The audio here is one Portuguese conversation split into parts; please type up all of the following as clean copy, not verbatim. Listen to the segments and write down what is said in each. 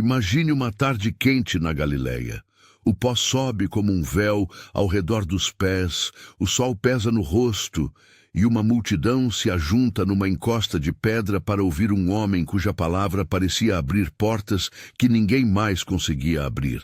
Imagine uma tarde quente na Galileia. O pó sobe como um véu ao redor dos pés, o sol pesa no rosto, e uma multidão se ajunta numa encosta de pedra para ouvir um homem cuja palavra parecia abrir portas que ninguém mais conseguia abrir.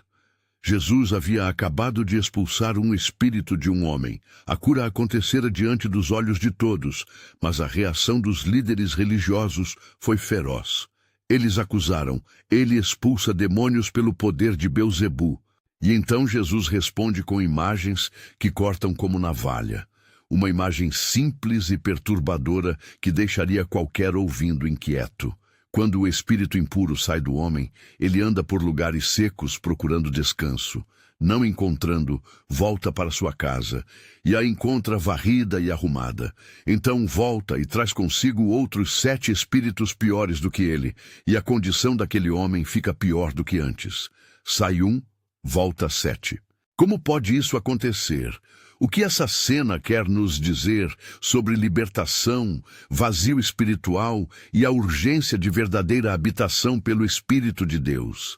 Jesus havia acabado de expulsar um espírito de um homem. A cura acontecera diante dos olhos de todos, mas a reação dos líderes religiosos foi feroz. Eles acusaram: ele expulsa demônios pelo poder de Belzebu. E então Jesus responde com imagens que cortam como navalha. Uma imagem simples e perturbadora que deixaria qualquer ouvindo inquieto. Quando o espírito impuro sai do homem, ele anda por lugares secos procurando descanso. Não encontrando, volta para sua casa, e a encontra varrida e arrumada. Então volta e traz consigo outros 7 espíritos piores do que ele, e a condição daquele homem fica pior do que antes. Sai um, volta 7. Como pode isso acontecer? O que essa cena quer nos dizer sobre libertação, vazio espiritual e a urgência de verdadeira habitação pelo Espírito de Deus?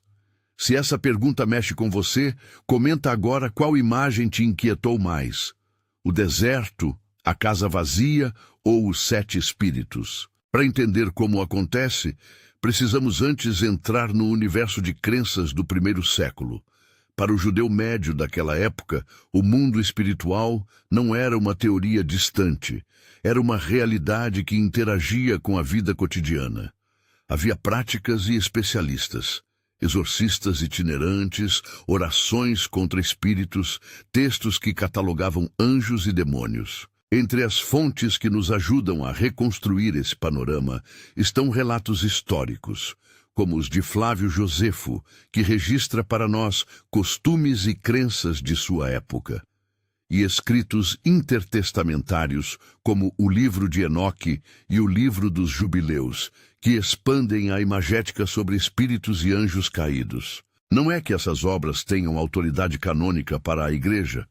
Se essa pergunta mexe com você, comenta agora qual imagem te inquietou mais: o deserto, a casa vazia ou os 7 espíritos? Para entender como acontece, precisamos antes entrar no universo de crenças do primeiro século. Para o judeu médio daquela época, o mundo espiritual não era uma teoria distante, era uma realidade que interagia com a vida cotidiana. Havia práticas e especialistas, exorcistas itinerantes, orações contra espíritos, textos que catalogavam anjos e demônios. Entre as fontes que nos ajudam a reconstruir esse panorama estão relatos históricos, como os de Flávio Josefo, que registra para nós costumes e crenças de sua época, e escritos intertestamentários, como o livro de Enoque e o livro dos Jubileus, que expandem a imagética sobre espíritos e anjos caídos. Não é que essas obras tenham autoridade canônica para a Igreja,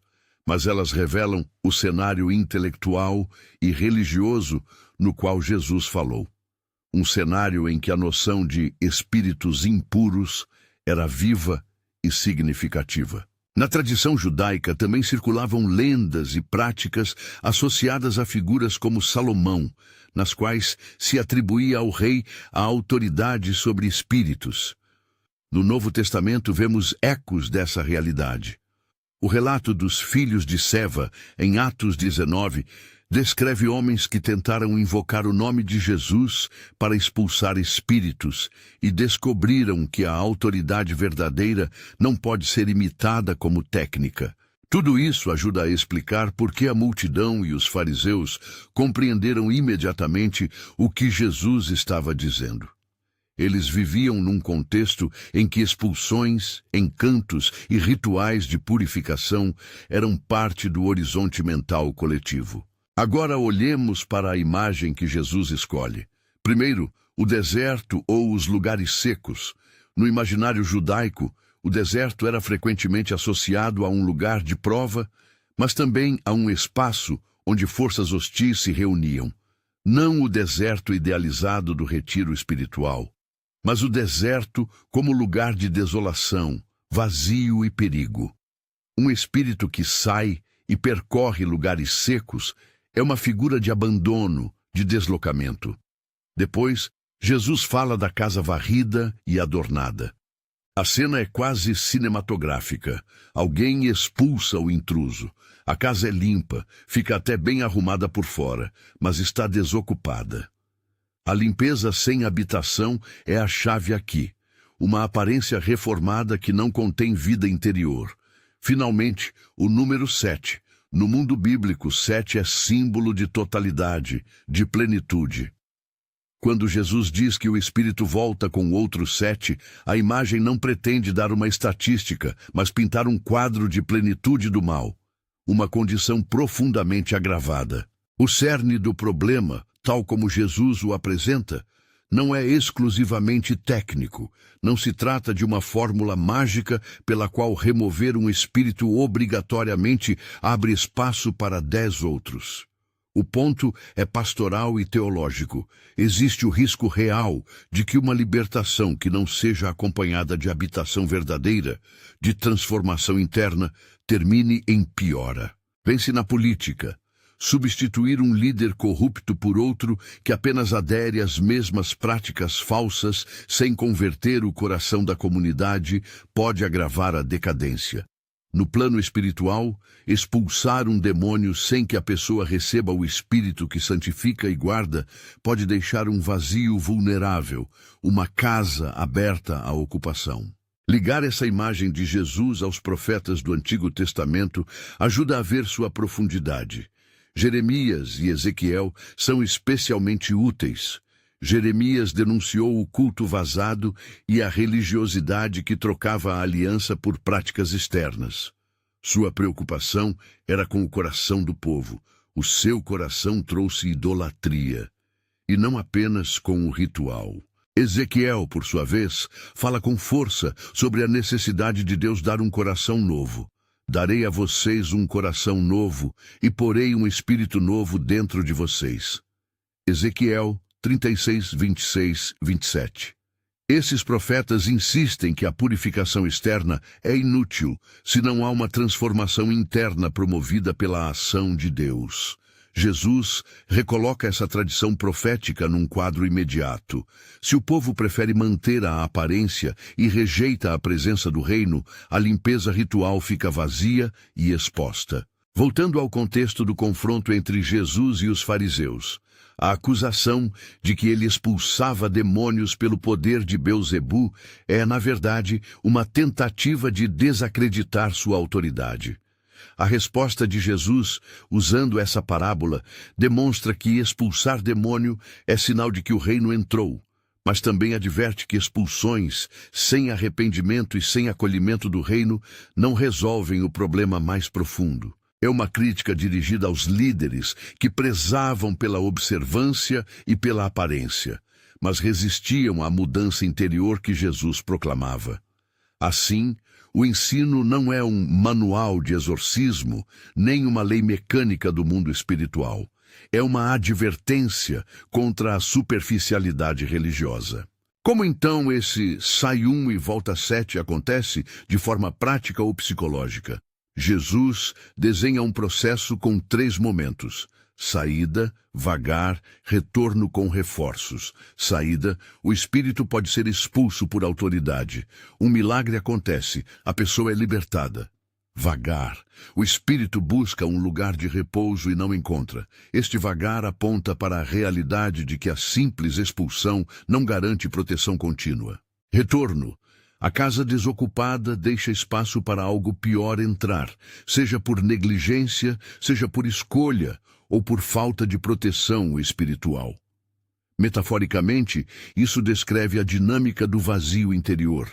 mas elas revelam o cenário intelectual e religioso no qual Jesus falou. Um cenário em que a noção de espíritos impuros era viva e significativa. Na tradição judaica também circulavam lendas e práticas associadas a figuras como Salomão, nas quais se atribuía ao rei a autoridade sobre espíritos. No Novo Testamento vemos ecos dessa realidade. O relato dos filhos de Seva, em Atos 19, descreve homens que tentaram invocar o nome de Jesus para expulsar espíritos e descobriram que a autoridade verdadeira não pode ser imitada como técnica. Tudo isso ajuda a explicar por que a multidão e os fariseus compreenderam imediatamente o que Jesus estava dizendo. Eles viviam num contexto em que expulsões, encantos e rituais de purificação eram parte do horizonte mental coletivo. Agora olhemos para a imagem que Jesus escolhe. Primeiro, o deserto ou os lugares secos. No imaginário judaico, o deserto era frequentemente associado a um lugar de prova, mas também a um espaço onde forças hostis se reuniam. Não o deserto idealizado do retiro espiritual, mas o deserto como lugar de desolação, vazio e perigo. Um espírito que sai e percorre lugares secos é uma figura de abandono, de deslocamento. Depois, Jesus fala da casa varrida e adornada. A cena é quase cinematográfica. Alguém expulsa o intruso. A casa é limpa, fica até bem arrumada por fora, mas está desocupada. A limpeza sem habitação é a chave aqui. Uma aparência reformada que não contém vida interior. Finalmente, o número 7. No mundo bíblico, 7 é símbolo de totalidade, de plenitude. Quando Jesus diz que o Espírito volta com outros 7, a imagem não pretende dar uma estatística, mas pintar um quadro de plenitude do mal, uma condição profundamente agravada. O cerne do problema, tal como Jesus o apresenta, não é exclusivamente técnico. Não se trata de uma fórmula mágica pela qual remover um espírito obrigatoriamente abre espaço para 10 outros. O ponto é pastoral e teológico. Existe o risco real de que uma libertação que não seja acompanhada de habitação verdadeira, de transformação interna, termine em piora. Pense na política. Substituir um líder corrupto por outro que apenas adere às mesmas práticas falsas sem converter o coração da comunidade pode agravar a decadência. No plano espiritual, expulsar um demônio sem que a pessoa receba o Espírito que santifica e guarda pode deixar um vazio vulnerável, uma casa aberta à ocupação. Ligar essa imagem de Jesus aos profetas do Antigo Testamento ajuda a ver sua profundidade. Jeremias e Ezequiel são especialmente úteis. Jeremias denunciou o culto vazado e a religiosidade que trocava a aliança por práticas externas. Sua preocupação era com o coração do povo. O seu coração trouxe idolatria, e não apenas com o ritual. Ezequiel, por sua vez, fala com força sobre a necessidade de Deus dar um coração novo. Darei a vocês um coração novo e porei um espírito novo dentro de vocês. Ezequiel 36, 26, 27. Esses profetas insistem que a purificação externa é inútil se não há uma transformação interna promovida pela ação de Deus. Jesus recoloca essa tradição profética num quadro imediato. Se o povo prefere manter a aparência e rejeita a presença do reino, a limpeza ritual fica vazia e exposta. Voltando ao contexto do confronto entre Jesus e os fariseus, a acusação de que ele expulsava demônios pelo poder de Belzebu é, na verdade, uma tentativa de desacreditar sua autoridade. A resposta de Jesus, usando essa parábola, demonstra que expulsar demônio é sinal de que o reino entrou, mas também adverte que expulsões sem arrependimento e sem acolhimento do reino não resolvem o problema mais profundo. É uma crítica dirigida aos líderes que prezavam pela observância e pela aparência, mas resistiam à mudança interior que Jesus proclamava. Assim, o ensino não é um manual de exorcismo, nem uma lei mecânica do mundo espiritual. É uma advertência contra a superficialidade religiosa. Como então esse sai um e volta sete acontece de forma prática ou psicológica? Jesus desenha um processo com 3 momentos: saída, vagar, retorno com reforços. Saída, o espírito pode ser expulso por autoridade. Um milagre acontece, a pessoa é libertada. Vagar, o espírito busca um lugar de repouso e não encontra. Este vagar aponta para a realidade de que a simples expulsão não garante proteção contínua. Retorno, a casa desocupada deixa espaço para algo pior entrar, seja por negligência, seja por escolha, ou por falta de proteção espiritual. Metaforicamente, isso descreve a dinâmica do vazio interior.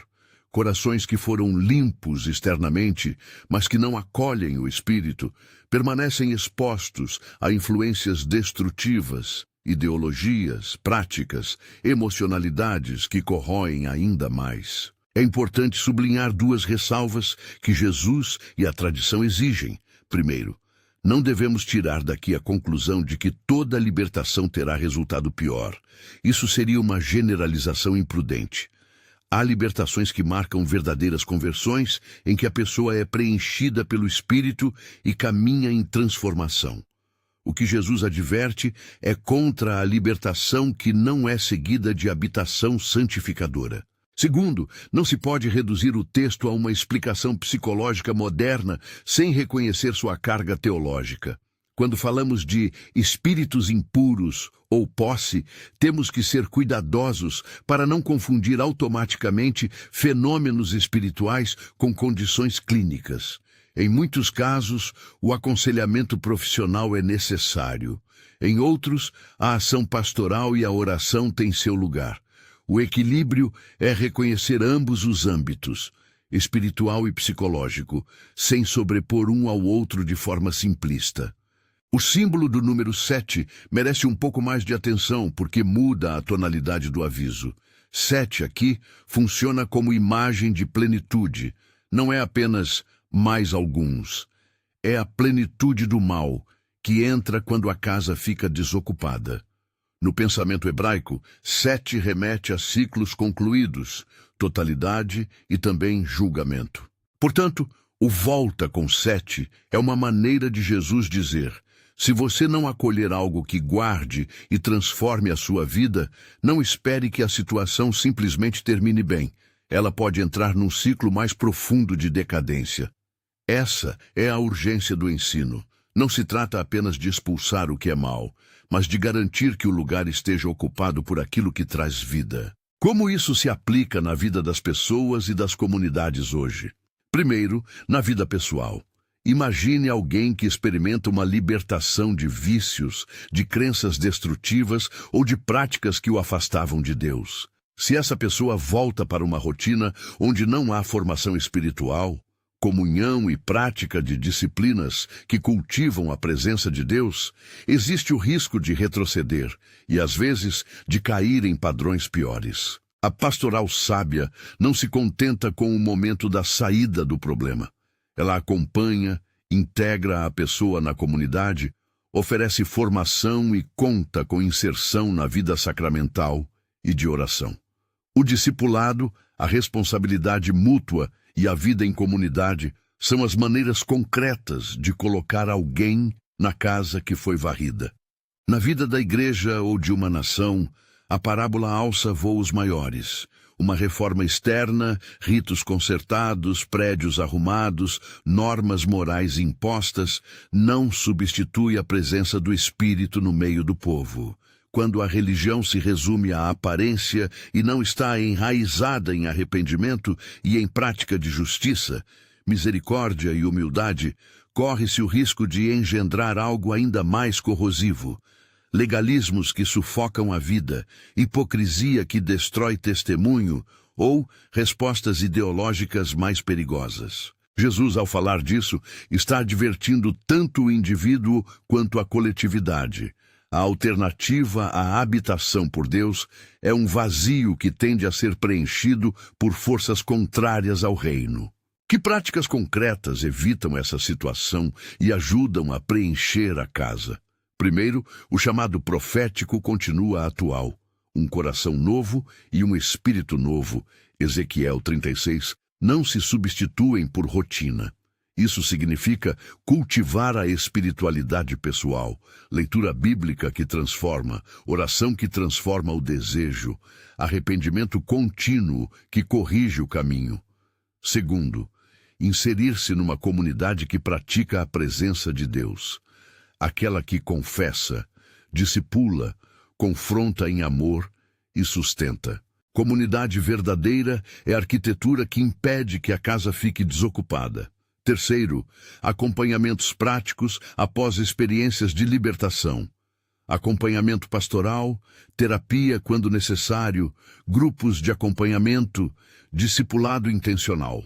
Corações que foram limpos externamente, mas que não acolhem o espírito, permanecem expostos a influências destrutivas, ideologias, práticas, emocionalidades que corroem ainda mais. É importante sublinhar 2 ressalvas que Jesus e a tradição exigem. Primeiro, não devemos tirar daqui a conclusão de que toda libertação terá resultado pior. Isso seria uma generalização imprudente. Há libertações que marcam verdadeiras conversões, em que a pessoa é preenchida pelo Espírito e caminha em transformação. O que Jesus adverte é contra a libertação que não é seguida de habitação santificadora. Segundo, não se pode reduzir o texto a uma explicação psicológica moderna sem reconhecer sua carga teológica. Quando falamos de espíritos impuros ou posse, temos que ser cuidadosos para não confundir automaticamente fenômenos espirituais com condições clínicas. Em muitos casos, o aconselhamento profissional é necessário. Em outros, a ação pastoral e a oração têm seu lugar. O equilíbrio é reconhecer ambos os âmbitos, espiritual e psicológico, sem sobrepor um ao outro de forma simplista. O símbolo do número 7 merece um pouco mais de atenção porque muda a tonalidade do aviso. 7 aqui funciona como imagem de plenitude. Não é apenas mais alguns. É a plenitude do mal, que entra quando a casa fica desocupada. No pensamento hebraico, 7 remete a ciclos concluídos, totalidade e também julgamento. Portanto, o volta com 7 é uma maneira de Jesus dizer: se você não acolher algo que guarde e transforme a sua vida, não espere que a situação simplesmente termine bem. Ela pode entrar num ciclo mais profundo de decadência. Essa é a urgência do ensino. Não se trata apenas de expulsar o que é mal, mas de garantir que o lugar esteja ocupado por aquilo que traz vida. Como isso se aplica na vida das pessoas e das comunidades hoje? Primeiro, na vida pessoal. Imagine alguém que experimenta uma libertação de vícios, de crenças destrutivas ou de práticas que o afastavam de Deus. Se essa pessoa volta para uma rotina onde não há formação espiritual, comunhão e prática de disciplinas que cultivam a presença de Deus, existe o risco de retroceder e, às vezes, de cair em padrões piores. A pastoral sábia não se contenta com o momento da saída do problema. Ela acompanha, integra a pessoa na comunidade, oferece formação e conta com inserção na vida sacramental e de oração. O discipulado, a responsabilidade mútua e a vida em comunidade são as maneiras concretas de colocar alguém na casa que foi varrida. Na vida da igreja ou de uma nação, a parábola alça voos maiores. Uma reforma externa, ritos consertados, prédios arrumados, normas morais impostas, não substitui a presença do Espírito no meio do povo. Quando a religião se resume à aparência e não está enraizada em arrependimento e em prática de justiça, misericórdia e humildade, corre-se o risco de engendrar algo ainda mais corrosivo. Legalismos que sufocam a vida, hipocrisia que destrói testemunho ou respostas ideológicas mais perigosas. Jesus, ao falar disso, está advertindo tanto o indivíduo quanto a coletividade. A alternativa à habitação por Deus é um vazio que tende a ser preenchido por forças contrárias ao reino. Que práticas concretas evitam essa situação e ajudam a preencher a casa? Primeiro, o chamado profético continua atual. Um coração novo e um espírito novo, Ezequiel 36, não se substituem por rotina. Isso significa cultivar a espiritualidade pessoal, leitura bíblica que transforma, oração que transforma o desejo, arrependimento contínuo que corrige o caminho. Segundo, inserir-se numa comunidade que pratica a presença de Deus, aquela que confessa, discipula, confronta em amor e sustenta. Comunidade verdadeira é a arquitetura que impede que a casa fique desocupada. Terceiro, acompanhamentos práticos após experiências de libertação. Acompanhamento pastoral, terapia quando necessário, grupos de acompanhamento, discipulado intencional.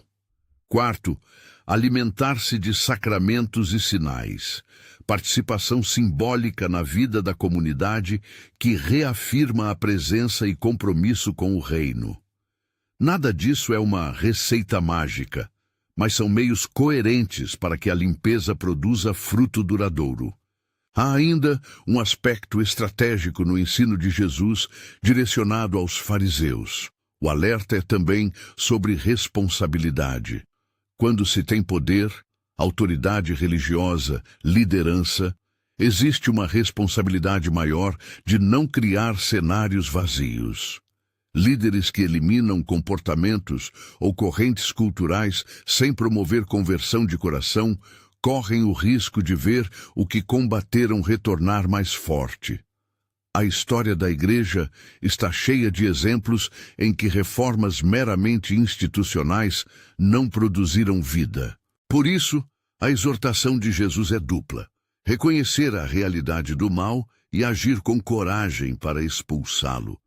Quarto, alimentar-se de sacramentos e sinais. Participação simbólica na vida da comunidade que reafirma a presença e compromisso com o reino. Nada disso é uma receita mágica, mas são meios coerentes para que a limpeza produza fruto duradouro. Há ainda um aspecto estratégico no ensino de Jesus direcionado aos fariseus. O alerta é também sobre responsabilidade. Quando se tem poder, autoridade religiosa, liderança, existe uma responsabilidade maior de não criar cenários vazios. Líderes que eliminam comportamentos ou correntes culturais sem promover conversão de coração correm o risco de ver o que combateram retornar mais forte. A história da Igreja está cheia de exemplos em que reformas meramente institucionais não produziram vida. Por isso, a exortação de Jesus é dupla: reconhecer a realidade do mal e agir com coragem para expulsá-lo,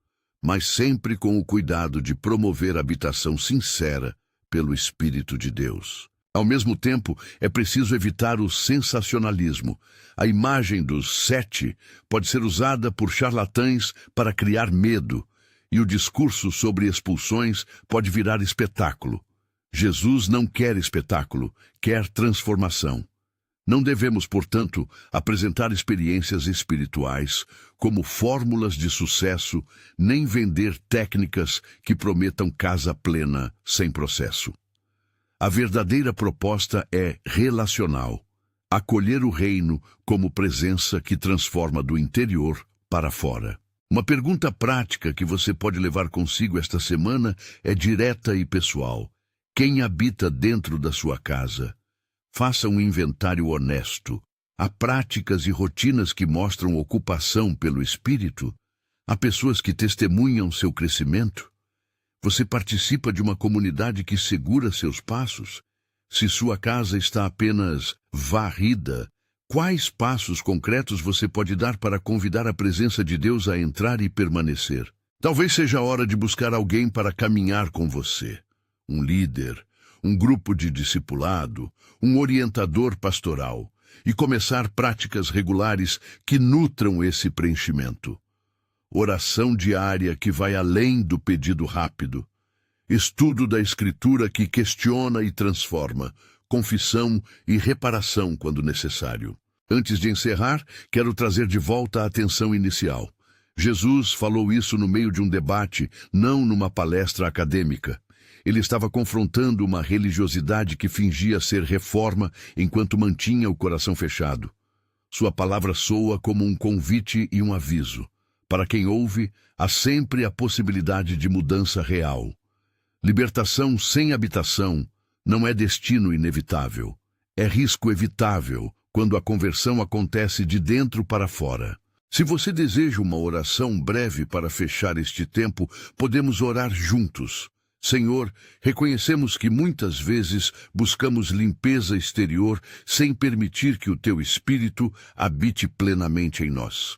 mas sempre com o cuidado de promover habitação sincera pelo Espírito de Deus. Ao mesmo tempo, é preciso evitar o sensacionalismo. A imagem dos 7 pode ser usada por charlatães para criar medo, e o discurso sobre expulsões pode virar espetáculo. Jesus não quer espetáculo, quer transformação. Não devemos, portanto, apresentar experiências espirituais como fórmulas de sucesso, nem vender técnicas que prometam casa plena sem processo. A verdadeira proposta é relacional. Acolher o reino como presença que transforma do interior para fora. Uma pergunta prática que você pode levar consigo esta semana é direta e pessoal. Quem habita dentro da sua casa? Faça um inventário honesto. Há práticas e rotinas que mostram ocupação pelo espírito? Há pessoas que testemunham seu crescimento? Você participa de uma comunidade que segura seus passos? Se sua casa está apenas varrida, quais passos concretos você pode dar para convidar a presença de Deus a entrar e permanecer? Talvez seja a hora de buscar alguém para caminhar com você. Um líder, um grupo de discipulado, um orientador pastoral, e começar práticas regulares que nutram esse preenchimento. Oração diária que vai além do pedido rápido. Estudo da Escritura que questiona e transforma. Confissão e reparação quando necessário. Antes de encerrar, quero trazer de volta a atenção inicial. Jesus falou isso no meio de um debate, não numa palestra acadêmica. Ele estava confrontando uma religiosidade que fingia ser reforma enquanto mantinha o coração fechado. Sua palavra soa como um convite e um aviso. Para quem ouve, há sempre a possibilidade de mudança real. Libertação sem habitação não é destino inevitável. É risco evitável quando a conversão acontece de dentro para fora. Se você deseja uma oração breve para fechar este tempo, podemos orar juntos. Senhor, reconhecemos que muitas vezes buscamos limpeza exterior sem permitir que o Teu Espírito habite plenamente em nós.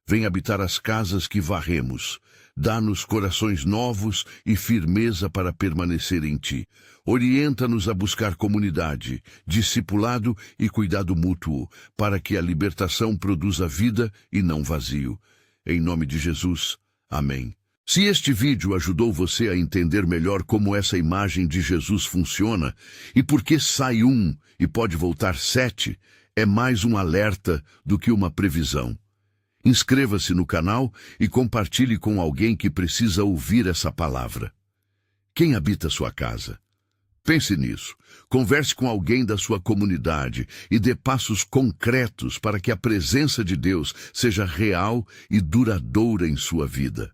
Vem habitar as casas que varremos. Dá-nos corações novos e firmeza para permanecer em Ti. Orienta-nos a buscar comunidade, discipulado e cuidado mútuo, para que a libertação produza vida e não vazio. Em nome de Jesus. Amém. Se este vídeo ajudou você a entender melhor como essa imagem de Jesus funciona e por que sai um e pode voltar 7, é mais um alerta do que uma previsão. Inscreva-se no canal e compartilhe com alguém que precisa ouvir essa palavra. Quem habita sua casa? Pense nisso. Converse com alguém da sua comunidade e dê passos concretos para que a presença de Deus seja real e duradoura em sua vida.